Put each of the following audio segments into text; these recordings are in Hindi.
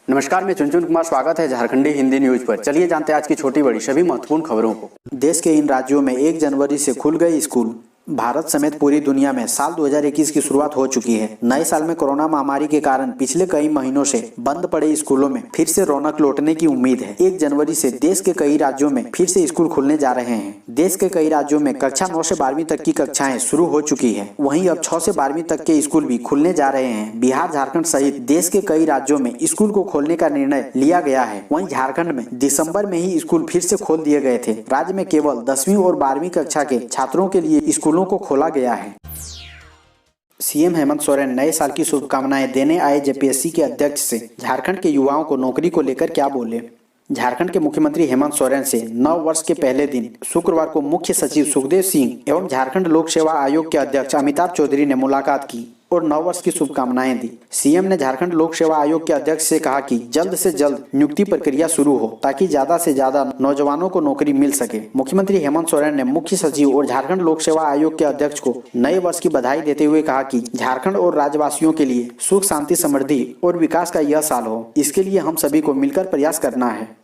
नमस्कार, मैं चुनचुन कुमार। स्वागत है झारखंडी हिंदी न्यूज पर। चलिए जानते हैं आज की छोटी बड़ी सभी महत्वपूर्ण खबरों को। देश के इन राज्यों में 1 जनवरी से खुल गए स्कूल। भारत समेत पूरी दुनिया में साल 2021 की शुरुआत हो चुकी है। नए साल में कोरोना महामारी के कारण पिछले कई महीनों से बंद पड़े स्कूलों में फिर से रौनक लौटने की उम्मीद है। 1 जनवरी से देश के कई राज्यों में फिर से स्कूल खुलने जा रहे हैं। देश के कई राज्यों में कक्षा 9 से 12वीं तक की कक्षाएं शुरू हो चुकी है। वहीं अब 6 से 12वीं तक के स्कूल भी खुलने जा रहे हैं। बिहार, झारखंड सहित देश के कई राज्यों में स्कूल को खोलने का निर्णय लिया गया है। वहीं झारखंड में दिसंबर में ही स्कूल फिर से खोल दिए गए थे। राज्य में केवल 10वीं और 12वीं कक्षा के छात्रों के लिए स्कूलों को खोला गया है। सीएम हेमंत सोरेन नए साल की शुभकामनाएं देने आए जेपीएससी के अध्यक्ष से झारखंड के युवाओं को नौकरी को लेकर क्या बोले। झारखंड के मुख्यमंत्री हेमंत सोरेन से नव वर्ष के पहले दिन शुक्रवार को मुख्य सचिव सुखदेव सिंह एवं झारखंड लोक सेवा आयोग के अध्यक्ष अमिताभ चौधरी ने मुलाकात की और नव वर्ष की शुभकामनाएं दी। सीएम ने झारखंड लोक सेवा आयोग के अध्यक्ष से कहा कि जल्द से जल्द नियुक्ति प्रक्रिया शुरू हो ताकि ज्यादा से ज्यादा नौजवानों को नौकरी मिल सके। मुख्यमंत्री हेमंत सोरेन ने मुख्य सचिव और झारखंड लोक सेवा आयोग के अध्यक्ष को नए वर्ष की बधाई देते हुए कहा कि झारखंड और राज्यवासियों के लिए सुख, शांति, समृद्धि और विकास का यह साल हो। इसके लिए हम सभी को मिलकर प्रयास करना है।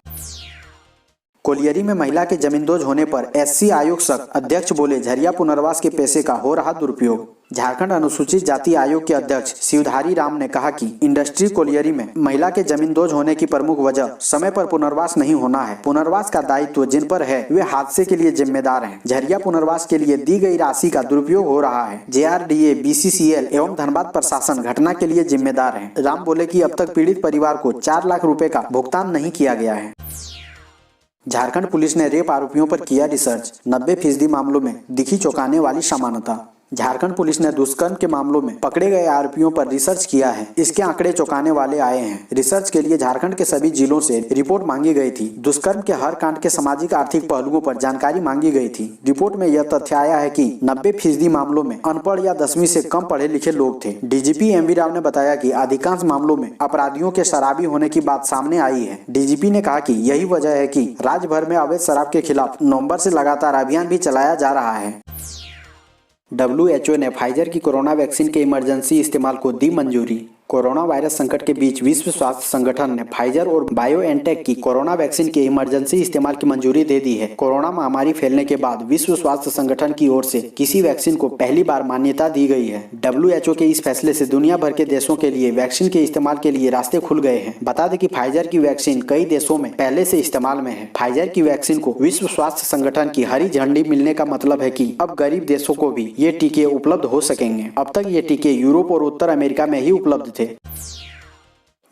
कोलियरी में महिला के जमींदोज होने पर एससी आयोग सख्त। अध्यक्ष बोले झरिया पुनर्वास के पैसे का हो रहा दुरुपयोग। झारखंड अनुसूचित जाति आयोग के अध्यक्ष शिवधारी राम ने कहा कि इंडस्ट्री कोलियरी में महिला के जमींदोज होने की प्रमुख वजह समय पर पुनर्वास नहीं होना है। पुनर्वास का दायित्व जिन पर है वे हादसे के लिए जिम्मेदार हैं। झरिया पुनर्वास के लिए दी गई राशि का दुरुपयोग हो रहा है। JRDA, BCCL एवं धनबाद प्रशासन घटना के लिए जिम्मेदार है। राम बोले कि अब तक पीड़ित परिवार को 4 लाख रुपए का भुगतान नहीं किया गया है। झारखंड पुलिस ने रेप आरोपियों पर किया रिसर्च। 90% मामलों में दिखी चौंकाने वाली समानता। झारखंड पुलिस ने दुष्कर्म के मामलों में पकड़े गए आरोपियों पर रिसर्च किया है। इसके आंकड़े चौंकाने वाले आए हैं। रिसर्च के लिए झारखंड के सभी जिलों से रिपोर्ट मांगी गई थी। दुष्कर्म के हर कांड के सामाजिक आर्थिक पहलुओं पर जानकारी मांगी गई थी। रिपोर्ट में यह तथ्य आया है कि 90% मामलों में अनपढ़ या 10वीं से कम पढ़े लिखे लोग थे। DGP MV राव ने बताया कि अधिकांश मामलों में अपराधियों के शराबी होने की बात सामने आई है। DGP ने कहा कि यही वजह है कि राज्य भर में अवैध शराब के खिलाफ नवंबर से लगातार अभियान भी चलाया जा रहा है। WHO ने फाइजर की कोरोना वैक्सीन के इमरजेंसी इस्तेमाल को दी मंजूरी। कोरोना वायरस संकट के बीच विश्व स्वास्थ्य संगठन ने फाइजर और बायोएनटेक की कोरोना वैक्सीन के इमरजेंसी इस्तेमाल की मंजूरी दे दी है। कोरोना महामारी फैलने के बाद विश्व स्वास्थ्य संगठन की ओर से किसी वैक्सीन को पहली बार मान्यता दी गई है। WHO के इस फैसले से दुनिया भर के देशों के लिए वैक्सीन के इस्तेमाल के लिए रास्ते खुल गए हैं। बता दें कि फाइजर की वैक्सीन कई देशों में पहले से इस्तेमाल में है। फाइजर की वैक्सीन को विश्व स्वास्थ्य संगठन की हरी झंडी मिलने का मतलब है कि अब गरीब देशों को भी ये टीके उपलब्ध हो सकेंगे। अब तक ये टीके यूरोप और उत्तर अमेरिका में ही उपलब्ध थे।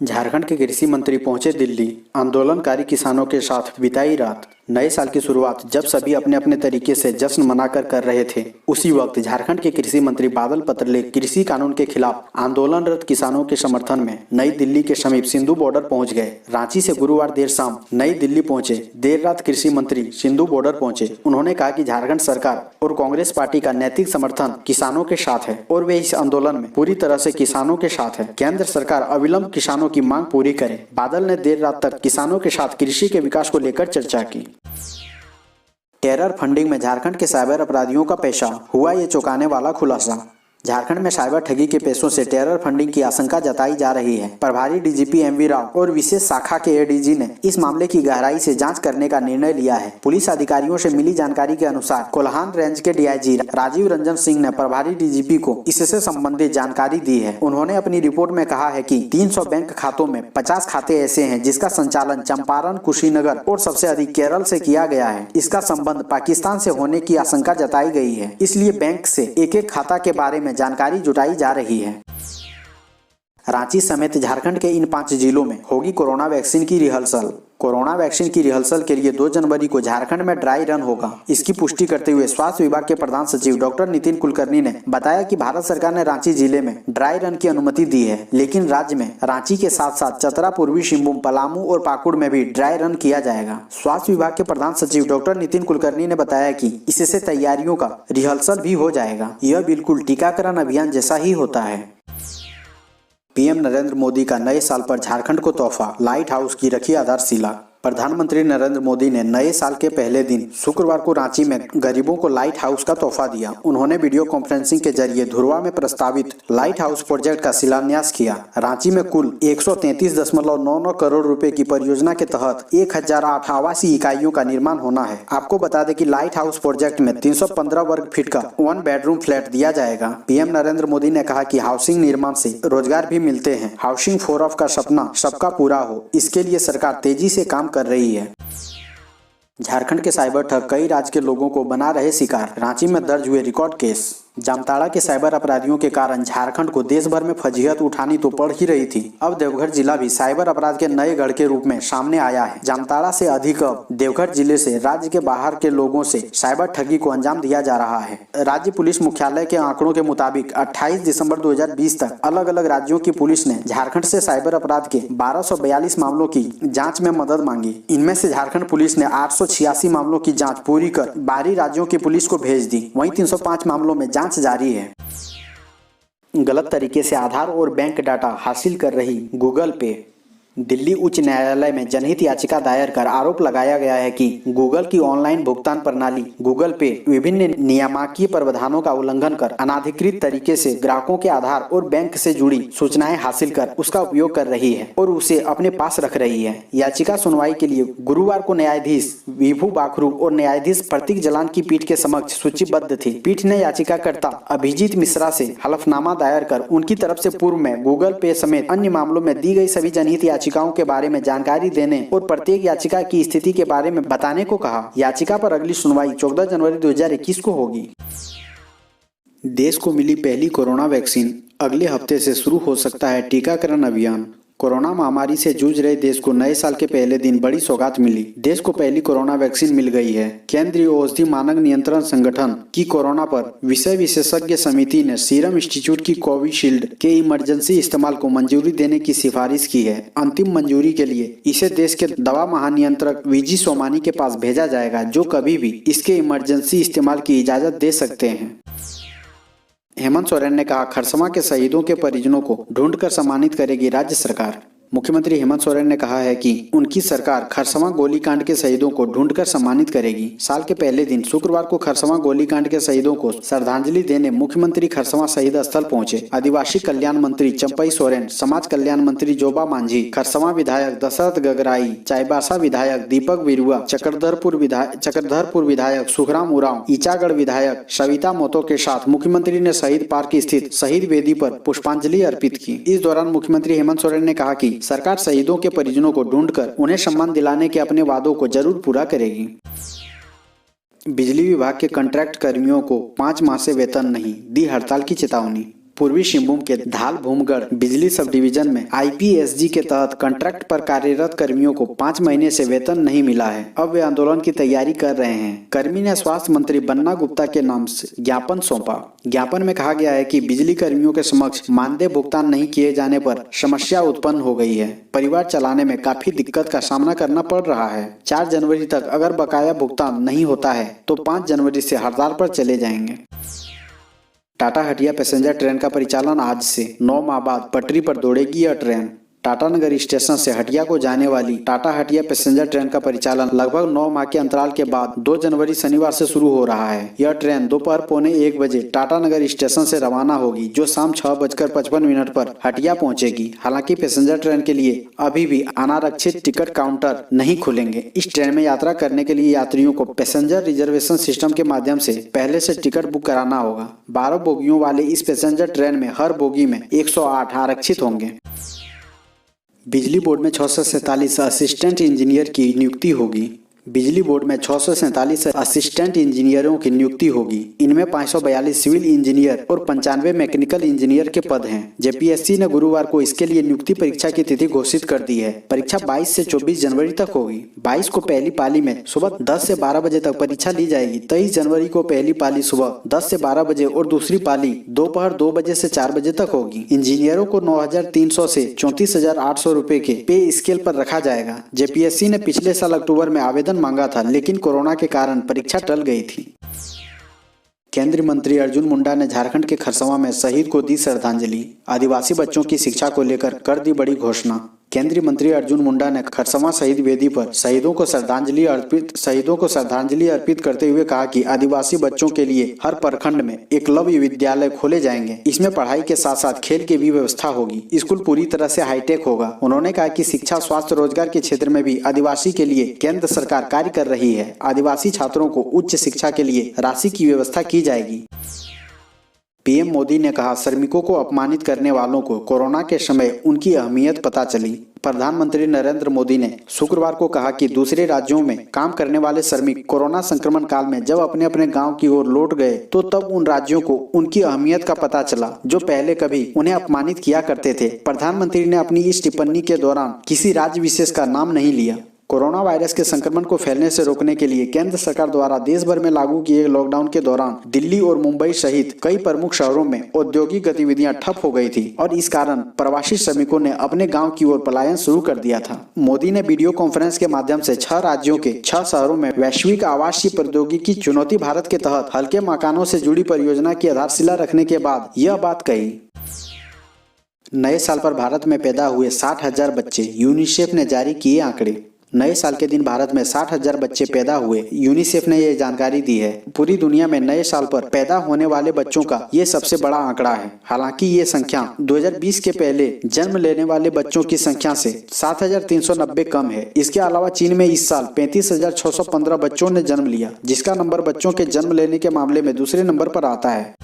झारखंड के कृषि मंत्री पहुंचे दिल्ली। आंदोलनकारी किसानों के साथ बिताई रात। नए साल की शुरुआत जब सभी अपने अपने तरीके से जश्न मनाकर कर रहे थे, उसी वक्त झारखंड के कृषि मंत्री बादल पत्रलेख कृषि कानून के खिलाफ आंदोलनरत किसानों के समर्थन में नई दिल्ली के समीप सिंधु बॉर्डर पहुंच गए। रांची से गुरुवार देर शाम नई दिल्ली पहुंचे। देर रात कृषि मंत्री सिंधु बॉर्डर पहुंचे। उन्होंने कहा कि झारखंड सरकार और कांग्रेस पार्टी का नैतिक समर्थन किसानों के साथ है और वे इस आंदोलन में पूरी तरह से किसानों के साथ है। केंद्र सरकार अविलंब किसानों की मांग पूरी करे। बादल ने देर रात तक किसानों के साथ कृषि के विकास को लेकर चर्चा की। टेरर फंडिंग में झारखंड के साइबर अपराधियों का पैसा, हुआ ये चौंकाने वाला खुलासा। झारखंड में साइबर ठगी के पैसों से टेरर फंडिंग की आशंका जताई जा रही है। प्रभारी DGP MV राव और विशेष शाखा के ADG ने इस मामले की गहराई से जांच करने का निर्णय लिया है। पुलिस अधिकारियों से मिली जानकारी के अनुसार कोल्हान रेंज के DIG राजीव रंजन सिंह ने प्रभारी DGP को इससे संबंधित जानकारी दी है। उन्होंने अपनी रिपोर्ट में कहा है कि 300 बैंक खातों में 50 खाते ऐसे हैं जिसका संचालन चंपारण, कुशीनगर और सबसे अधिक केरल से किया गया है। इसका संबंध पाकिस्तान से होने की आशंका जताई गई है। इसलिए बैंक से एक-एक खाता के बारे में जानकारी जुटाई जा रही है। रांची समेत झारखंड के इन 5 जिलों में होगी कोरोना वैक्सीन की रिहर्सल। कोरोना वैक्सीन की रिहर्सल के लिए 2 जनवरी को झारखंड में ड्राई रन होगा। इसकी पुष्टि करते हुए स्वास्थ्य विभाग के प्रधान सचिव डॉक्टर नितिन कुलकर्णी ने बताया कि भारत सरकार ने रांची जिले में ड्राई रन की अनुमति दी है, लेकिन राज्य में रांची के साथ साथ चतरा, पूर्वी सिंहभूम, पलामू और पाकुड़ में भी ड्राई रन किया जाएगा। स्वास्थ्य विभाग के प्रधान सचिव डॉक्टर नितिन कुलकर्णी ने बताया कि इससे तैयारियों का रिहर्सल भी हो जाएगा। यह बिल्कुल टीकाकरण अभियान जैसा ही होता है। PM नरेंद्र मोदी का नए साल पर झारखंड को तोहफा, लाइट हाउस की रखी आधारशिला। प्रधानमंत्री नरेंद्र मोदी ने नए साल के पहले दिन शुक्रवार को रांची में गरीबों को लाइट हाउस का तोहफा दिया। उन्होंने वीडियो कॉन्फ्रेंसिंग के जरिए धुरवा में प्रस्तावित लाइट हाउस प्रोजेक्ट का शिलान्यास किया। रांची में कुल 133.99 करोड़ रुपए की परियोजना के तहत 1008 आवासीय इकाइयों का निर्माण होना है। आपको बता दें कि लाइट हाउस प्रोजेक्ट में 315 वर्ग फीट का 1 बेडरूम फ्लैट दिया जाएगा। पीएम नरेंद्र मोदी ने कहा कि हाउसिंग निर्माण से रोजगार भी मिलते हैं। हाउसिंग फॉर ऑल का सपना सबका पूरा हो, इसके लिए सरकार तेजी से काम कर रही है। झारखंड के साइबर ठग कई राज्य के लोगों को बना रहे शिकार। रांची में दर्ज हुए रिकॉर्ड केस। जामताड़ा के साइबर अपराधियों के कारण झारखंड को देश भर में फजीहत उठानी तो पड़ ही रही थी। अब देवघर जिला भी साइबर अपराध के नए गढ़ के रूप में सामने आया है। जामताड़ा से अधिक अब देवघर जिले से राज्य के बाहर के लोगों से साइबर ठगी को अंजाम दिया जा रहा है। राज्य पुलिस मुख्यालय के आंकड़ों के मुताबिक 28 दिसंबर 2020 तक अलग अलग राज्यों की पुलिस ने झारखंड से साइबर अपराध के 1242 मामलों की जाँच में मदद मांगी। इनमें से झारखंड पुलिस ने 886 मामलों की जाँच पूरी कर बाहरी राज्यों की पुलिस को भेज दी। वहीं 305 मामलों में जांच जारी है। गलत तरीके से आधार और बैंक डाटा हासिल कर रही गूगल पे। दिल्ली उच्च न्यायालय में जनहित याचिका दायर कर आरोप लगाया गया है कि गूगल की ऑनलाइन भुगतान प्रणाली गूगल पे विभिन्न नियामकीय प्रावधानों का उल्लंघन कर अनाधिकृत तरीके से ग्राहकों के आधार और बैंक से जुड़ी सूचनाएं हासिल कर उसका उपयोग कर रही है और उसे अपने पास रख रही है। याचिका सुनवाई के लिए गुरुवार को न्यायाधीश विभू बाखरू और न्यायाधीश प्रतीक जलान की पीठ के समक्ष सूचीबद्ध थी। पीठ ने याचिकाकर्ता अभिजीत मिश्रा से हलफनामा दायर कर उनकी तरफ से पूर्व में गूगल पे समेत अन्य मामलों में दी गई सभी जनहित याचिकाओं के बारे में जानकारी देने और प्रत्येक याचिका की स्थिति के बारे में बताने को कहा। याचिका पर अगली सुनवाई 14 जनवरी 2021 को होगी। देश को मिली पहली कोरोना वैक्सीन। अगले हफ्ते से शुरू हो सकता है टीकाकरण अभियान। कोरोना महामारी से जूझ रहे देश को नए साल के पहले दिन बड़ी सौगात मिली। देश को पहली कोरोना वैक्सीन मिल गई है। केंद्रीय औषधि मानक नियंत्रण संगठन की कोरोना पर विषय विशेषज्ञ समिति ने सीरम इंस्टीट्यूट की कोविशील्ड के इमरजेंसी इस्तेमाल को मंजूरी देने की सिफारिश की है। अंतिम मंजूरी के लिए इसे देश के दवा महानियंत्रक वीजी सोमानी के पास भेजा जाएगा, जो कभी भी इसके इमरजेंसी इस्तेमाल की इजाजत दे सकते हैं। हेमंत सोरेन ने कहा, खरसवां के शहीदों के परिजनों को ढूंढकर सम्मानित करेगी राज्य सरकार। मुख्यमंत्री हेमंत सोरेन ने कहा है कि उनकी सरकार खरसवां गोलीकांड के शहीदों को ढूंढकर सम्मानित करेगी। साल के पहले दिन शुक्रवार को खरसवां गोलीकांड के शहीदों को श्रद्धांजलि देने मुख्यमंत्री खरसवां शहीद स्थल पहुंचे। आदिवासी कल्याण मंत्री चंपई सोरेन, समाज कल्याण मंत्री जोबा मांझी, खरसवां विधायक दशरथ गगराई, चाईबासा विधायक दीपक बिरुआ, चक्रधरपुर विधायक सुखराम उरांव, ईचागढ़ विधायक सविता मोतो के साथ मुख्यमंत्री ने शहीद पार्क स्थित शहीद वेदी पर पुष्पांजलि अर्पित की। इस दौरान मुख्यमंत्री हेमंत सोरेन ने कहा कि सरकार शहीदों के परिजनों को ढूंढकर उन्हें सम्मान दिलाने के अपने वादों को जरूर पूरा करेगी। बिजली विभाग के कॉन्ट्रैक्ट कर्मियों को 5 माह से वेतन नहीं, दी हड़ताल की चेतावनी। पूर्वी सिंहभूम के धाल भूमगढ़ बिजली सब डिवीजन में आईपीएसजी के तहत कॉन्ट्रैक्ट पर कार्यरत कर्मियों को 5 महीने से वेतन नहीं मिला है। अब वे आंदोलन की तैयारी कर रहे हैं। कर्मी ने स्वास्थ्य मंत्री बन्ना गुप्ता के नाम से ज्ञापन सौंपा। ज्ञापन में कहा गया है कि बिजली कर्मियों के समक्ष मानदेय भुगतान नहीं किए जाने पर समस्या उत्पन्न हो गई है। परिवार चलाने में काफी दिक्कत का सामना करना पड़ रहा है। 4 जनवरी तक अगर बकाया भुगतान नहीं होता है तो 5 जनवरी से हड़ताल पर चले जाएंगे। टाटा हटिया पैसेंजर ट्रेन का परिचालन आज से 9 माह बाद पटरी पर दौड़ेगी यह ट्रेन। टाटानगर स्टेशन से हटिया को जाने वाली टाटा हटिया पैसेंजर ट्रेन का परिचालन लगभग 9 माह के अंतराल के बाद 2 जनवरी शनिवार से शुरू हो रहा है। यह ट्रेन दोपहर 1:15 बजे टाटानगर स्टेशन से रवाना होगी, जो शाम 6:55 पर हटिया पहुंचेगी। हालांकि पैसेंजर ट्रेन के लिए अभी भी अनारक्षित टिकट काउंटर नहीं खुलेंगे। इस ट्रेन में यात्रा करने के लिए यात्रियों को पैसेंजर रिजर्वेशन सिस्टम के माध्यम से पहले से टिकट बुक कराना होगा। 12 बोगियों वाले इस पैसेंजर ट्रेन में हर बोगी में 108 आरक्षित होंगे। बिजली बोर्ड में 647 असिस्टेंट इंजीनियर की नियुक्ति होगी। बिजली बोर्ड में 647 असिस्टेंट इंजीनियरों की नियुक्ति होगी। इनमें 542 सिविल इंजीनियर और 95 मैकेनिकल इंजीनियर के पद हैं। जेपीएससी ने गुरुवार को इसके लिए नियुक्ति परीक्षा की तिथि घोषित कर दी है। परीक्षा 22 से 24 जनवरी तक होगी। 22 को पहली पाली में सुबह 10 से 12 बजे तक परीक्षा ली जाएगी। 23 जनवरी को पहली पाली सुबह 10 से 12 बजे और दूसरी पाली दोपहर 2 बजे से 4 बजे तक होगी। इंजीनियरों को 9,300 से 34,800 रुपए के पे स्केल पर रखा जाएगा। जेपीएससी ने पिछले साल अक्टूबर में आवेदन मांगा था, लेकिन कोरोना के कारण परीक्षा टल गई थी। केंद्रीय मंत्री अर्जुन मुंडा ने झारखंड के खरसवां में शहीद को दी श्रद्धांजलि। आदिवासी बच्चों की शिक्षा को लेकर कर दी बड़ी घोषणा। केंद्रीय मंत्री अर्जुन मुंडा ने खरसवां शहीद वेदी पर शहीदों को श्रद्धांजलि अर्पित करते हुए कहा कि आदिवासी बच्चों के लिए हर प्रखंड में एकलव्य विद्यालय खोले जाएंगे। इसमें पढ़ाई के साथ साथ खेल की भी व्यवस्था होगी। स्कूल पूरी तरह से हाईटेक होगा। उन्होंने कहा कि शिक्षा, स्वास्थ्य, रोजगार के क्षेत्र में भी आदिवासी के लिए केंद्र सरकार कार्य कर रही है। आदिवासी छात्रों को उच्च शिक्षा के लिए राशि की व्यवस्था की जाएगी। पीएम मोदी ने कहा, श्रमिकों को अपमानित करने वालों को कोरोना के समय उनकी अहमियत पता चली। प्रधानमंत्री नरेंद्र मोदी ने शुक्रवार को कहा कि दूसरे राज्यों में काम करने वाले श्रमिक कोरोना संक्रमण काल में जब अपने अपने गांव की ओर लौट गए तो तब उन राज्यों को उनकी अहमियत का पता चला जो पहले कभी उन्हें अपमानित किया करते थे। प्रधानमंत्री ने अपनी इस टिप्पणी के दौरान किसी राज्य विशेष का नाम नहीं लिया। कोरोना वायरस के संक्रमण को फैलने से रोकने के लिए केंद्र सरकार द्वारा देश भर में लागू किए गए लॉकडाउन के दौरान दिल्ली और मुंबई सहित कई प्रमुख शहरों में औद्योगिक गतिविधियां ठप हो गई थी और इस कारण प्रवासी श्रमिकों ने अपने गांव की ओर पलायन शुरू कर दिया था। मोदी ने वीडियो कॉन्फ्रेंस के माध्यम से 6 राज्यों के 6 शहरों में वैश्विक आवासीय प्रौद्योगिकी चुनौती भारत के तहत हल्के मकानों से जुड़ी परियोजना की आधारशिला रखने के बाद यह बात कही। नए साल पर भारत में पैदा हुए 60,000 बच्चे, यूनिसेफ ने जारी किए आंकड़े। नए साल के दिन भारत में 60,000 बच्चे पैदा हुए, यूनिसेफ ने यह जानकारी दी है। पूरी दुनिया में नए साल पर पैदा होने वाले बच्चों का ये सबसे बड़ा आंकड़ा है। हालांकि ये संख्या 2020 के पहले जन्म लेने वाले बच्चों की संख्या से 7,390 कम है। इसके अलावा चीन में इस साल 35,615 बच्चों ने जन्म लिया, जिसका नंबर बच्चों के जन्म लेने के मामले में दूसरे नंबर पर आता है।